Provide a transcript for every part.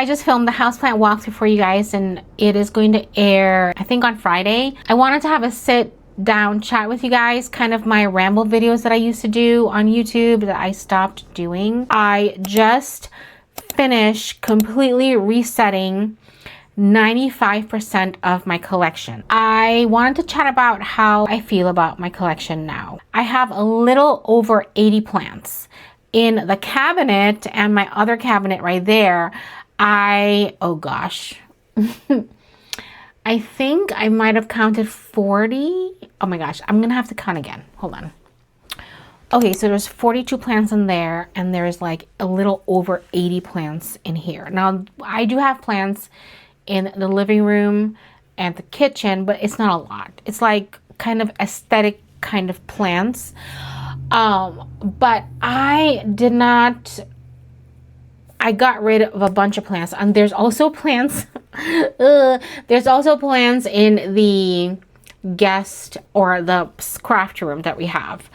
I just filmed the houseplant walkthrough for you guys, and it is going to air, I think, on Friday. I wanted to have a sit down chat with you guys, kind of my ramble videos that I used to do on YouTube that I stopped doing. I just finished completely resetting 95% of my collection. I wanted to chat about how I feel about my collection now. I have a little over 80 plants. In the cabinet and my other cabinet right there, oh gosh, I think I might have counted 40. Oh my gosh, I'm gonna have to count again. Hold on. Okay, so there's 42 plants in there, and there's like a little over 80 plants in here. Now, I do have plants in the living room and the kitchen, but it's not a lot. It's like kind of aesthetic kind of plants. But I got rid of a bunch of plants, and there's also plants there's also plants in the guest or the craft room that we have.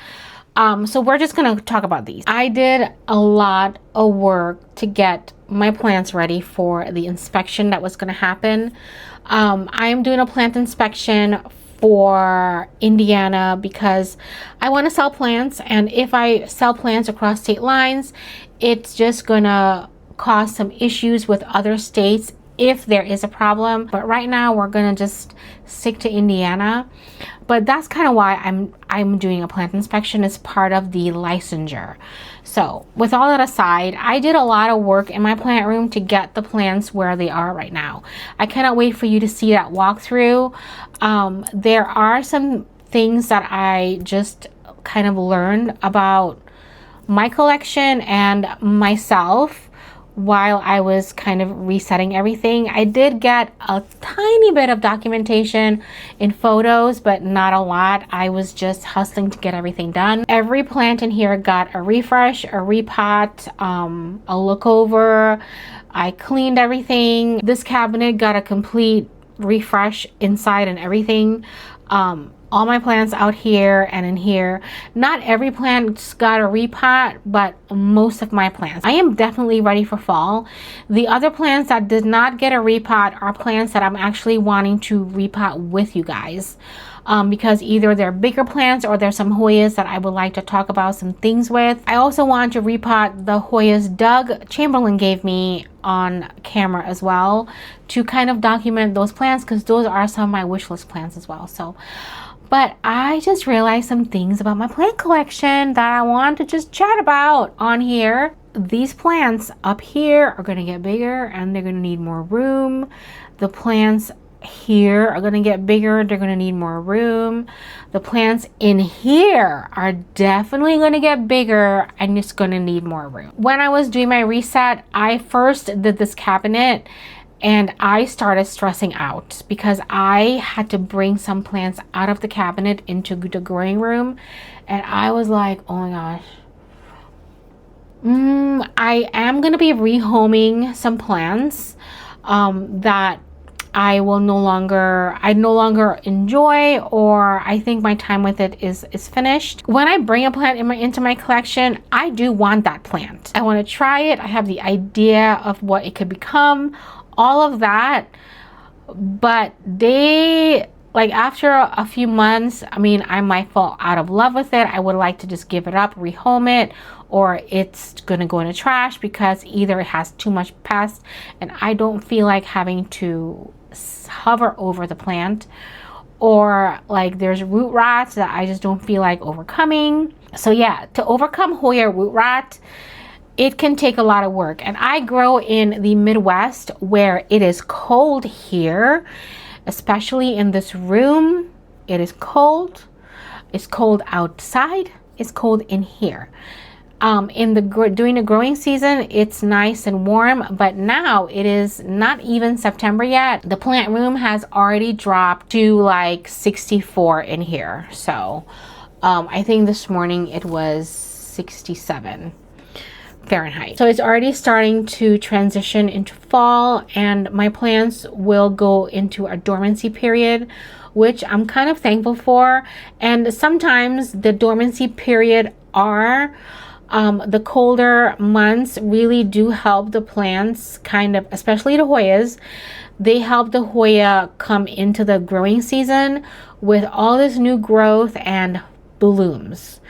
So we're just gonna talk about these. I did a lot of work to get my plants ready for the inspection that was gonna happen. I am doing a plant inspection for Indiana because I want to sell plants, and if I sell plants across state lines, it's just gonna cause some issues with other states if there is a problem. But right now we're gonna just stick to Indiana. But that's kind of why I'm doing a plant inspection as part of the licensure. So with all that aside, I did a lot of work in my plant room to get the plants where they are right now. I cannot wait for you to see that walkthrough. There are some things that I just kind of learned about my collection and myself while I was kind of resetting everything. I did get a tiny bit of documentation in photos, but not a lot. I was just hustling to get everything done. Every plant in here got a refresh, a repot, a look over. I cleaned everything. This cabinet got a complete refresh inside and everything. All my plants out here and in here. Not every plant's got a repot, but most of my plants. I am definitely ready for fall. The other plants that did not get a repot are plants that I'm actually wanting to repot with you guys. Because either they're bigger plants or there's some Hoyas that I would like to talk about some things with. I also want to repot the Hoyas Doug Chamberlain gave me on camera as well to kind of document those plants, because those are some of my wish list plants as well. So, but I just realized some things about my plant collection that I want to just chat about on here. These plants up here are going to get bigger and they're going to need more room. The plants here are going to get bigger, they're going to need more room. The plants in here are definitely going to get bigger and it's going to need more room. When I was doing my reset, I first did this cabinet and I started stressing out because I had to bring some plants out of the cabinet into the growing room, and I was like, oh my gosh. I am going to be rehoming some plants that I no longer enjoy, or I think my time with it is finished. When I bring a plant into my collection, I do want that plant. I want to try it. I have the idea of what it could become, all of that. But after a few months, I mean, I might fall out of love with it. I would like to just give it up, rehome it, or it's gonna go in the trash because either it has too much pest and I don't feel like having to hover over the plant, or like there's root rots that I just don't feel like overcoming. So yeah, to overcome Hoya root rot, it can take a lot of work. And I grow in the Midwest where it is cold here, especially in this room. It is cold. It's cold outside. It's cold in here. During the growing season, it's nice and warm, but now it is not even September yet. The plant room has already dropped to like 64 in here. So I think this morning it was 67 Fahrenheit. So it's already starting to transition into fall, and my plants will go into a dormancy period, which I'm kind of thankful for. And sometimes the dormancy period are The colder months really do help the plants kind of, especially the Hoyas. They help the Hoya come into the growing season with all this new growth and blooms.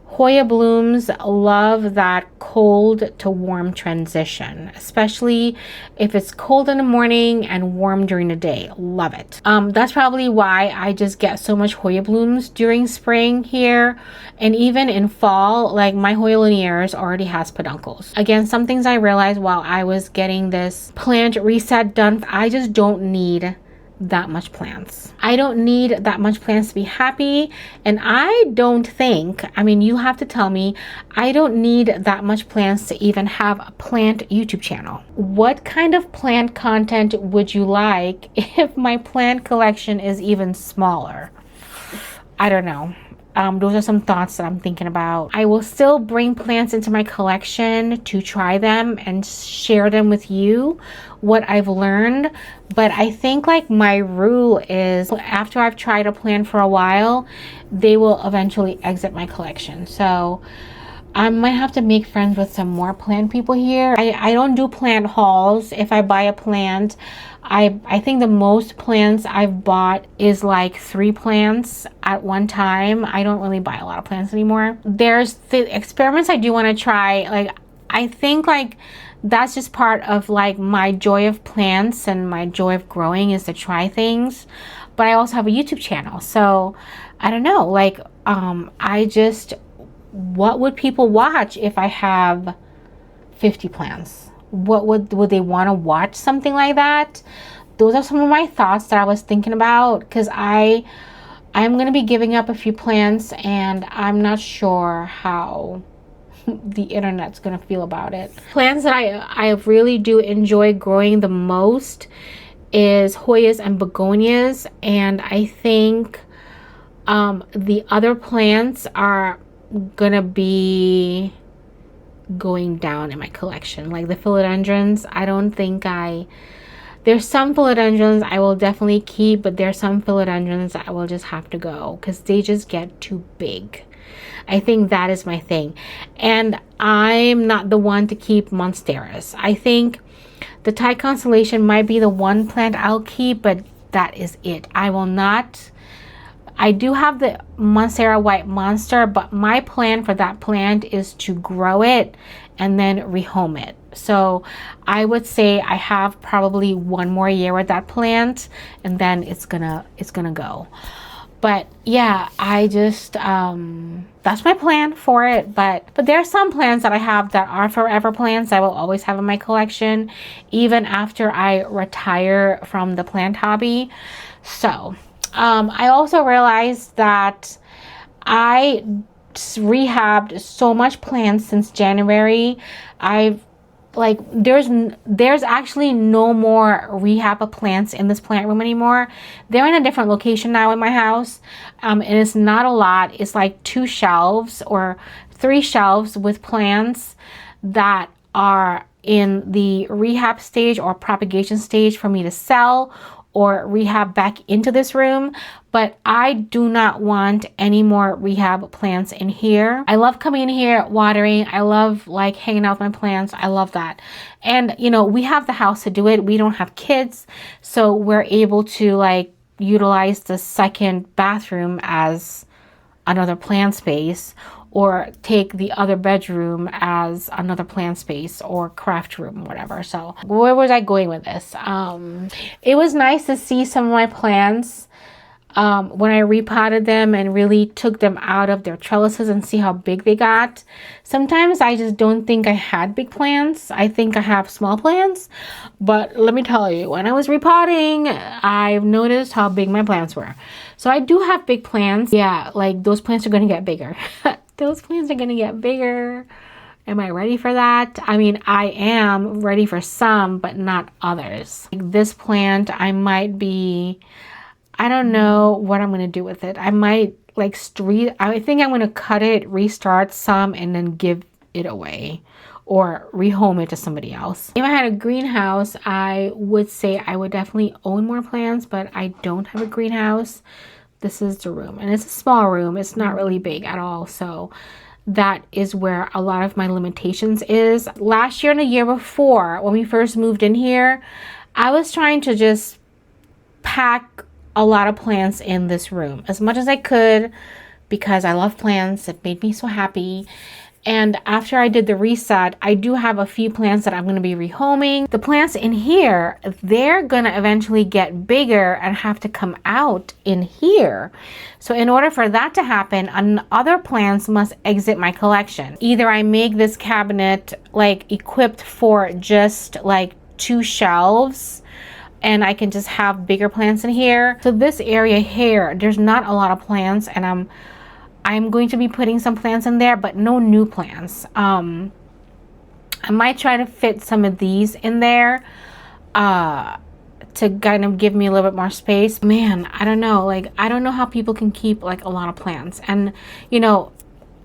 Hoya blooms love that cold to warm transition, especially if it's cold in the morning and warm during the day. Love it. That's probably why I just get so much Hoya blooms during spring here. And even in fall, like my Hoya linearis already has peduncles. Again, some things I realized while I was getting this plant reset done, I just don't need that much plants. I don't need that much plants to be happy. And I don't think, I mean, you have to tell me, I don't need that much plants to even have a plant YouTube channel. What kind of plant content would you like if my plant collection is even smaller? I don't know. Those are some thoughts that I'm thinking about. I will still bring plants into my collection to try them and share them with you, what I've learned. But I think like my rule is after I've tried a plant for a while, they will eventually exit my collection. So I might have to make friends with some more plant people here. I don't do plant hauls. If I buy a plant, I think the most plants I've bought is like 3 plants at one time. I don't really buy a lot of plants anymore. There's the experiments I do want to try. Like, I think like that's just part of like my joy of plants and my joy of growing is to try things. But I also have a YouTube channel. So I don't know, like, what would people watch if I have 50 plants? What would they want to watch? Something like that. Those are some of my thoughts that I was thinking about, because I'm going to be giving up a few plants and I'm not sure how the internet's going to feel about it. Plants that I really do enjoy growing the most is Hoyas and begonias, and I think the other plants are gonna be going down in my collection, like the philodendrons. I don't think there's some philodendrons I will definitely keep, but there's some philodendrons I will just have to go because they just get too big. I think that is my thing. And I'm not the one to keep monsteras. I think the Thai constellation might be the one plant I'll keep, but that is it. I do have the Monstera White Monster, but my plan for that plant is to grow it and then rehome it. So I would say I have probably 1 more year with that plant and then it's gonna go. But yeah, I just that's my plan for it. But there are some plants that I have that are forever plants I will always have in my collection even after I retire from the plant hobby. So I also realized that I rehabbed so much plants since January. There's actually no more rehab of plants in this plant room anymore. They're in a different location now in my house, and it's not a lot. It's like 2 shelves or 3 shelves with plants that are in the rehab stage or propagation stage for me to sell or rehab back into this room. But I do not want any more rehab plants in here. I love coming in here, watering. I love like hanging out with my plants. I love that. And you know, we have the house to do it. We don't have kids, so we're able to like utilize the second bathroom as another plant space, or take the other bedroom as another plant space or craft room, whatever. So where was I going with this? It was nice to see some of my plants when I repotted them and really took them out of their trellises and see how big they got. Sometimes I just don't think I had big plants. I think I have small plants. But let me tell you, when I was repotting, I've noticed how big my plants were. So I do have big plants. Yeah, like those plants are going to get bigger. Those plants are going to get bigger. Am I ready for that? I mean, I am ready for some, but not others. Like this plant, I don't know what I'm going to do with it. I might I think I'm going to cut it, restart some, and then give it away or rehome it to somebody else. If I had a greenhouse, I would say I would definitely own more plants, but I don't have a greenhouse. This is the room, and it's a small room. It's not really big at all. So that is where a lot of my limitations is. Last year and the year before, when we first moved in here, I was trying to just pack a lot of plants in this room as much as I could because I love plants. It made me so happy. And after I did the reset, I do have a few plants that I'm going to be rehoming. The plants in here, they're going to eventually get bigger and have to come out in here. So in order for that to happen, other plants must exit my collection. Either I make this cabinet like equipped for just like 2 shelves, and I can just have bigger plants in here. So this area here, there's not a lot of plants, and I'm going to be putting some plants in there, but no new plants. I might try to fit some of these in there to kind of give me a little bit more space. Man, I don't know. Like, I don't know how people can keep like a lot of plants. And, you know,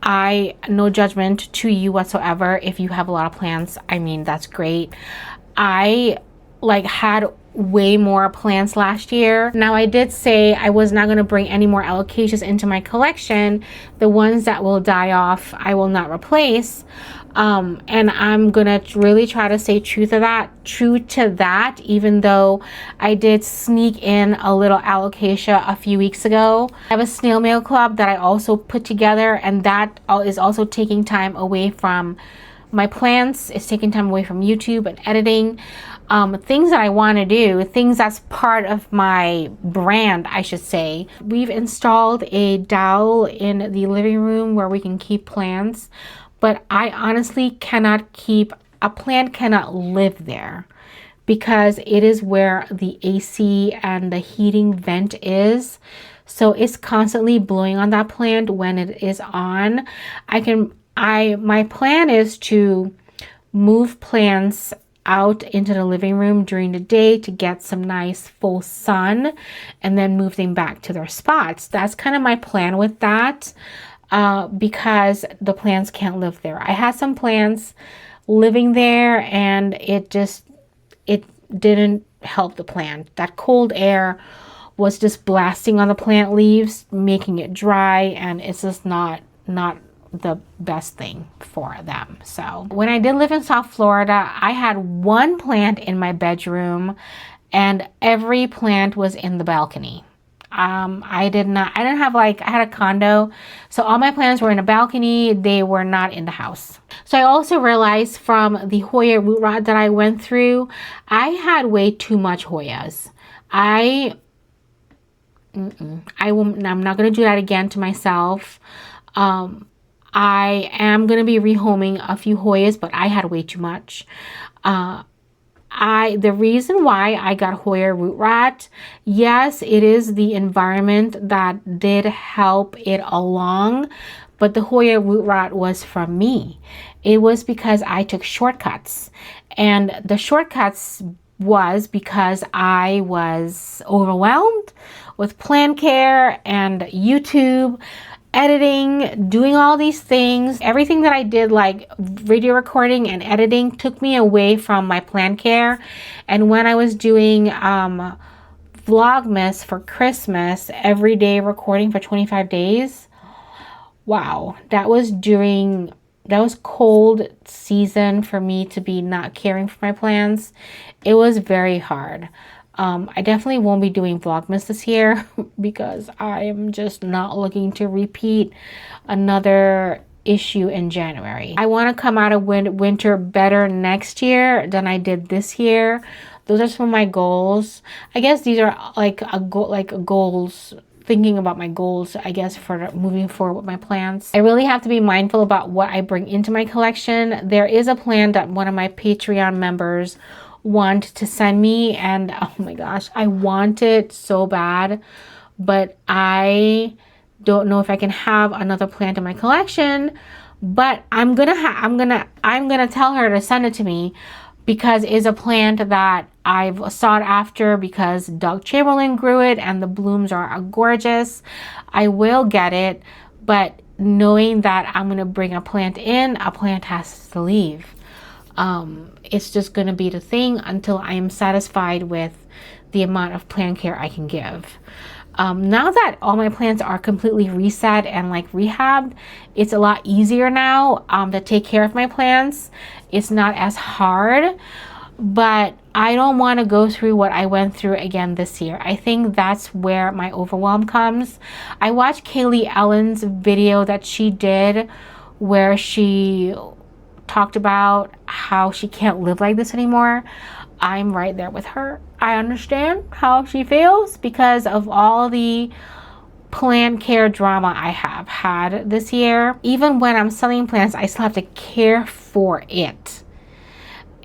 no judgment to you whatsoever. If you have a lot of plants, I mean, that's great. I like had way more plants last year. Now, I did say I was not going to bring any more alocasias into my collection. The ones that will die off, I will not replace. And I'm gonna really try to stay true to that, even though I did sneak in a little alocasia a few weeks ago. I have a snail mail club that I also put together, and that is also taking time away from my plants. It's taking time away from YouTube and editing. Things that I want to do, things that's part of my brand, I should say. We've installed a dowel in the living room where we can keep plants, but I honestly a plant cannot live there because it is where the AC and the heating vent is. So it's constantly blowing on that plant when it is on. My plan is to move plants out into the living room during the day to get some nice full sun and then move them back to their spots. That's kind of my plan with that, because the plants can't live there. I had some plants living there and it didn't help the plant. That cold air was just blasting on the plant leaves, making it dry, and it's just not the best thing for them. So when I did live in South Florida, I had one plant in my bedroom and every plant was in the balcony. I didn't have I had a condo, so all my plants were in a balcony. They were not in the house. So I also realized from the Hoya root rot that I went through, I had way too much Hoyas. I'm not going to do that again to myself. I am going to be rehoming a few Hoyas, but I had way too much. The reason why I got Hoya root rot, yes, it is the environment that did help it along, but the Hoya root rot was from me. It was because I took shortcuts, and the shortcuts was because I was overwhelmed with plant care and YouTube, editing, doing all these things. Everything that I did, like video recording and editing, took me away from my plant care. And when I was doing Vlogmas for Christmas, every day recording for 25 days, wow, that was cold season for me to be not caring for my plants. It was very hard. I definitely won't be doing Vlogmas this year because I am just not looking to repeat another issue in January. I want to come out of winter better next year than I did this year. Those are some of my goals. I guess these are goals, thinking about my goals, I guess, for moving forward with my plants. I really have to be mindful about what I bring into my collection. There is a plant that one of my Patreon members want to send me, and oh my gosh, I want it so bad, but I don't know if I can have another plant in my collection. But I'm gonna tell her to send it to me because it's a plant that I've sought after because Doug Chamberlain grew it and the blooms are gorgeous. I will get it, but knowing that I'm gonna bring a plant in, a plant has to leave. It's just going to be the thing until I am satisfied with the amount of plant care I can give. Now that all my plants are completely reset and like rehabbed, it's a lot easier now to take care of my plants. It's not as hard, but I don't want to go through what I went through again this year. I think that's where my overwhelm comes. I watched Kaylee Ellen's video that she did where she talked about how she can't live like this anymore. I'm right there with her. I understand how she feels because of all the plant care drama I have had this year. Even when I'm selling plants, I still have to care for it.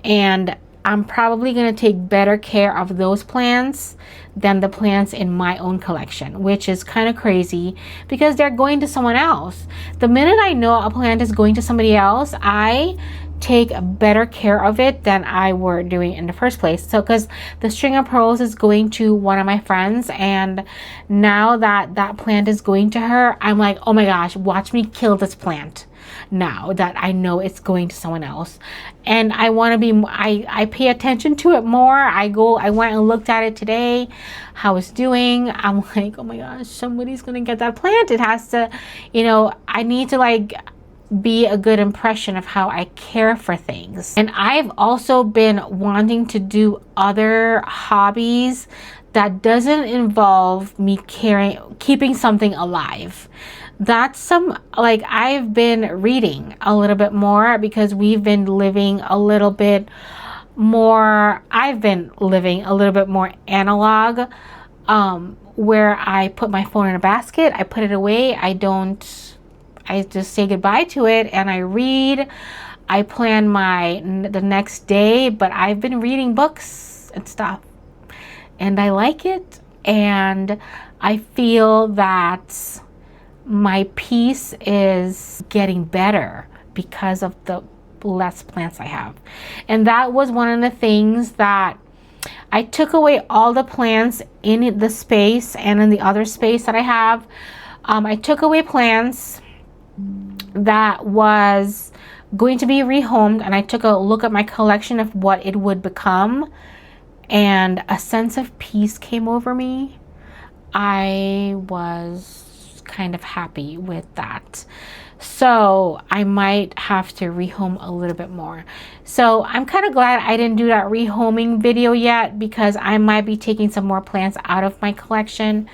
And I'm probably going to take better care of those plants than the plants in my own collection, which is kind of crazy because they're going to someone else. The minute I know a plant is going to somebody else, I take better care of it than I were doing in the first place. So because the string of pearls is going to one of my friends, and now that that plant is going to her, I'm like, oh my gosh, watch me kill this plant now that I know it's going to someone else. And I want to be, I pay attention to it more. I went and looked at it today, how it's doing. I'm like, oh my gosh, somebody's gonna get that plant. It has to, I need to like be a good impression of how I care for things. And I've also been wanting to do other hobbies that doesn't involve me keeping something alive. That's I've been reading a little bit more because we've been living a little bit more, I've been living a little bit more analog, where I put my phone in a basket, I put it away, I just say goodbye to it and I read. I plan the next day, but I've been reading books and stuff and I like it, and I feel that my peace is getting better because of the less plants I have. And that was one of the things that I took away all the plants in the space and in the other space that I have. I took away plants that was going to be rehomed, and I took a look at my collection of what it would become, and a sense of peace came over me. I was kind of happy with that. So I might have to rehome a little bit more. So I'm kind of glad I didn't do that rehoming video yet, because I might be taking some more plants out of my collection.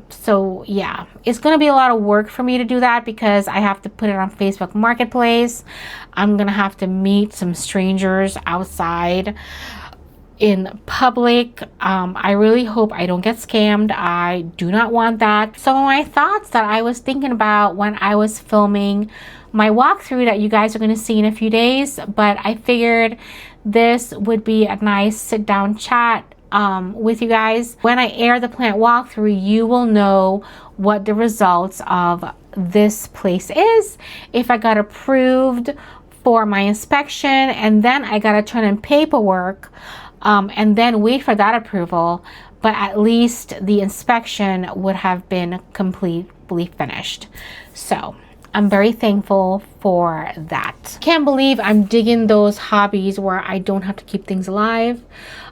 So yeah, it's going to be a lot of work for me to do that because I have to put it on Facebook Marketplace. I'm going to have to meet some strangers outside in public. I really hope I don't get scammed. I do not want that. Some of my thoughts that I was thinking about when I was filming my walkthrough that you guys are going to see in a few days, but I figured this would be a nice sit down chat with you guys. When I air the plant walkthrough, you will know what the results of this place is, if I got approved for my inspection, and then I gotta turn in paperwork and then wait for that approval, but at least the inspection would have been completely finished. So I'm very thankful for that. Can't believe I'm digging those hobbies where I don't have to keep things alive.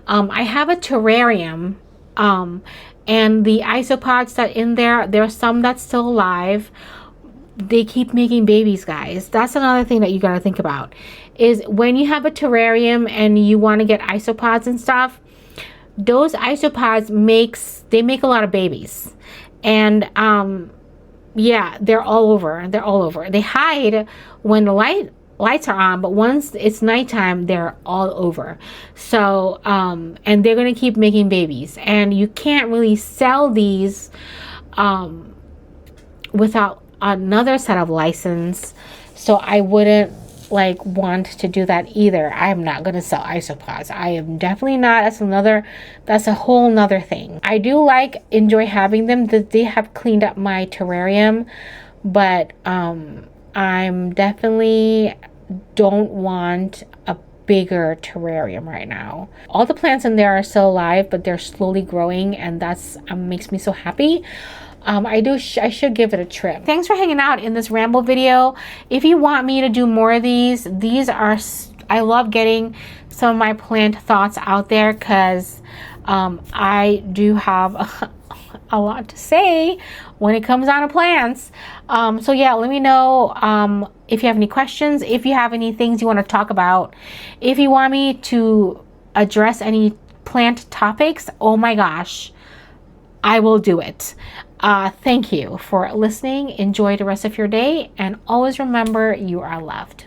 I have a terrarium, and the isopods that in there's some that's still alive. They keep making babies, guys. That's another thing that you got to think about, is when you have a terrarium and you want to get isopods and stuff, those isopods make a lot of babies. And yeah, they're all over. They hide when the lights are on, but once it's nighttime, they're all over. So and they're going to keep making babies, and you can't really sell these without another set of license. So I wouldn't want to do that either. I am not going to sell isopods. I am definitely not. That's a whole nother thing. I do enjoy having them. That they have cleaned up my terrarium, but I'm definitely don't want a bigger terrarium right now. All the plants in there are still alive, but they're slowly growing, and that's makes me so happy. I should give it a trim. Thanks for hanging out in this ramble video. If you want me to do more of these are, I love getting some of my plant thoughts out there, because I do have a lot to say when it comes down to plants. So yeah, let me know if you have any questions, if you have any things you want to talk about, if you want me to address any plant topics. Oh my gosh, I will do it. Thank you for listening. Enjoy the rest of your day, and always remember you are loved.